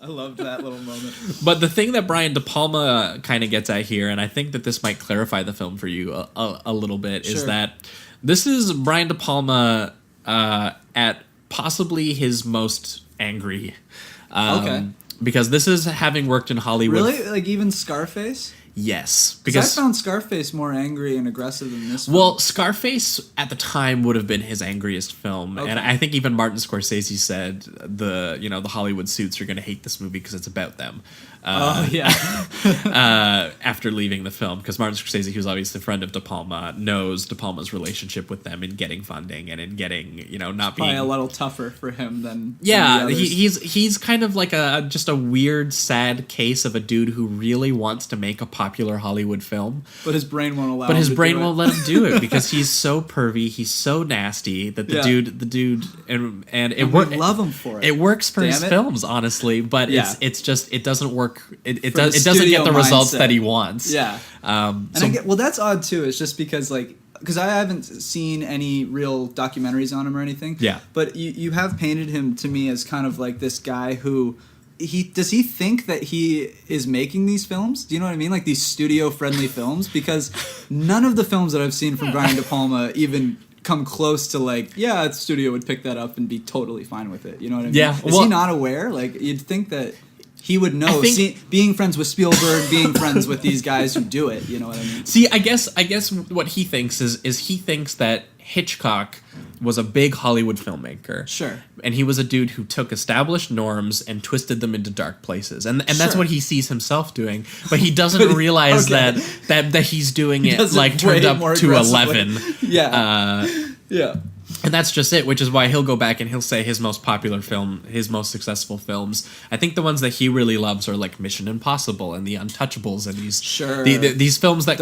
I loved that little moment. But the thing that Brian De Palma kind of gets at here, and I think that this might clarify the film for you a little bit, is that this is Brian De Palma at possibly his most angry. Because this is having worked in Hollywood. Really? Like even Scarface? Yes. Because I found Scarface more angry and aggressive than this one. Well, Scarface at the time would have been his angriest film. And I think even Martin Scorsese said the Hollywood suits are going to hate this movie because it's about them. After leaving the film, because Martin Scorsese, who's obviously a friend of De Palma, knows De Palma's relationship with them in getting funding and in getting, not being probably a little tougher for him than he's kind of like just a weird, sad case of a dude who really wants to make a popular Hollywood film, but his brain won't allow. But his brain won't let him do it because he's so pervy, he's so nasty that the dude, and it works. Love him for it. It works for his films, honestly, but it's just it doesn't work. It doesn't get the results that he wants. Yeah. That's odd too. It's just because because I haven't seen any real documentaries on him or anything. Yeah. But you have painted him to me as kind of like this guy who does he think that he is making these films? Do you know what I mean? Like these studio friendly films? Because none of the films that I've seen from Brian De Palma even come close to the studio would pick that up and be totally fine with it. You know what I mean? Yeah. Is he not aware? Like you'd think that he would know, being friends with Spielberg, being friends with these guys who do it. You know what I mean? See, I guess what he thinks is he thinks that Hitchcock was a big Hollywood filmmaker. Sure. And he was a dude who took established norms and twisted them into dark places. And that's what he sees himself doing. But he doesn't realize that he's doing it turned up to 11. Yeah. Yeah. And that's just it, which is why he'll go back and he'll say his most popular film, his most successful films. I think the ones that he really loves are like Mission Impossible and The Untouchables and these films that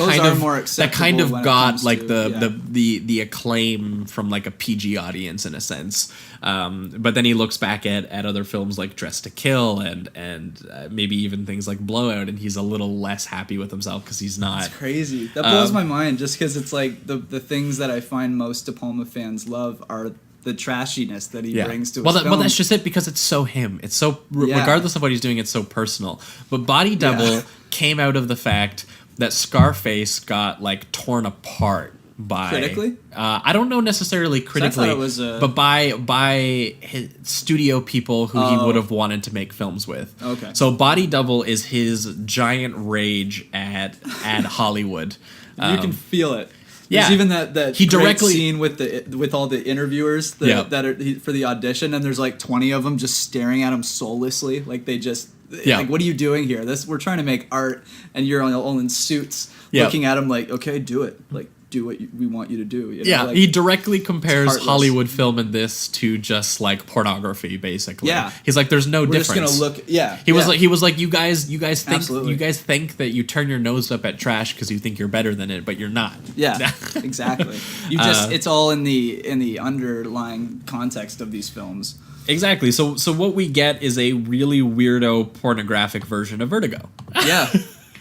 kind of got like the acclaim from like a PG audience in a sense. But then he looks back at other films like Dress to Kill and maybe even things like Blowout, and he's a little less happy with himself because he's not. That's crazy. That blows my mind just because it's like the things that I find most De Palma fans love are the trashiness that he brings to his films. Well, that's just it, because it's so him. It's so, regardless of what he's doing, it's so personal. But Body Double came out of the fact that Scarface got like torn apart by critically. I don't know necessarily critically, but by his studio people who he would have wanted to make films with. Okay. So Body Double is his giant rage at Hollywood. You can feel it. Yeah, there's even that he directly scene with all the interviewers that are for the audition, and there's like 20 of them just staring at him soullessly, like they just like, what are you doing here? We're trying to make art, and you're all in suits, looking at him like, okay, do it, like do what we want you to do. You know? He directly compares Hollywood film in this to just like pornography, basically. Yeah, he's like, there's no difference. Just gonna look. Yeah, he was like, you guys think that you turn your nose up at trash because you think you're better than it, but you're not. Yeah, exactly. You just it's all in the underlying context of these films. Exactly. So what we get is a really weirdo pornographic version of Vertigo. Yeah.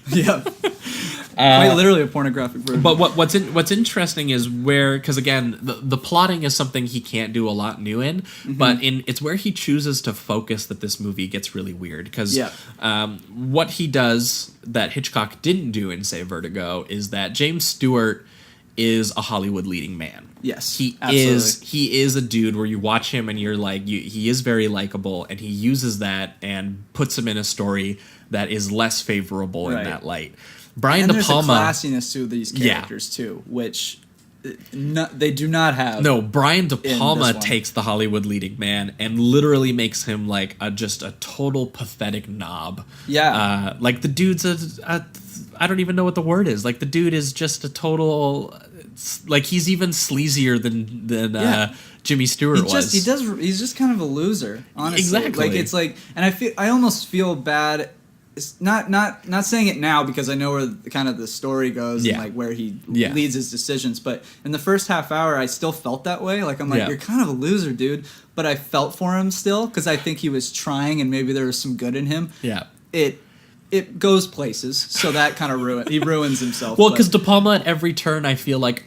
Yeah. Quite literally a pornographic version. But what's interesting is because again the plotting is something he can't do a lot new in, but it's where he chooses to focus that this movie gets really weird, because what he does that Hitchcock didn't do in, say, Vertigo, is that James Stewart is a Hollywood leading man. Yes, he is a dude where you watch him and you're like, he is very likable, and he uses that and puts him in a story that is less favorable in that light. Brian De Palma, there's a classiness to these characters too, which they do not have. No, Brian De Palma takes the Hollywood leading man and literally makes him like just a total pathetic knob. Yeah, like the dude's I don't even know what the word is. Like the dude is just a total. Like he's even sleazier than Jimmy Stewart was. He's just kind of a loser, honestly. Exactly. Like it's like, and I almost feel bad. It's not saying it now because I know where kind of the story goes and like where he leads his decisions. But in the first half hour, I still felt that way. Like I'm like, you're kind of a loser, dude. But I felt for him still because I think he was trying and maybe there was some good in him. Yeah. it goes places, so that kind of ruins himself. Well, because De Palma at every turn, I feel like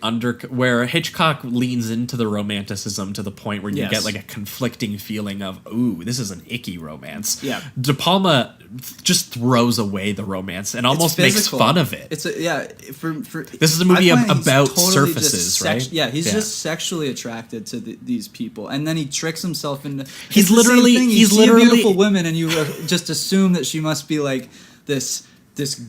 where Hitchcock leans into the romanticism to the point where you get like a conflicting feeling of, ooh, this is an icky romance. Yeah. De Palma just throws away the romance and almost makes fun of it. It's this is a movie about surfaces, right? Yeah, he's just sexually attracted to these people, and then he tricks himself into. He's literally beautiful women, and you just assume that she must be like this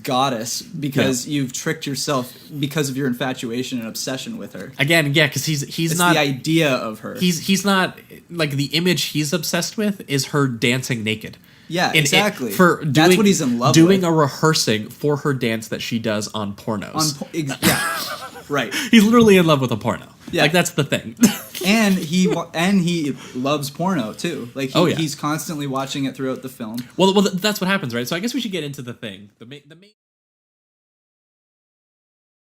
goddess because you've tricked yourself because of your infatuation and obsession with her. Again, yeah, because he's it's not the idea of her. He's not like the image he's obsessed with is her dancing naked. Yeah, exactly. That's what he's in love doing with. A rehearsing for her dance that she does on pornos. Yeah, right. He's literally in love with a porno. Yeah. Like that's the thing. and he loves porno too. Like he's constantly watching it throughout the film. Well, that's what happens, right? So I guess we should get into the thing. The main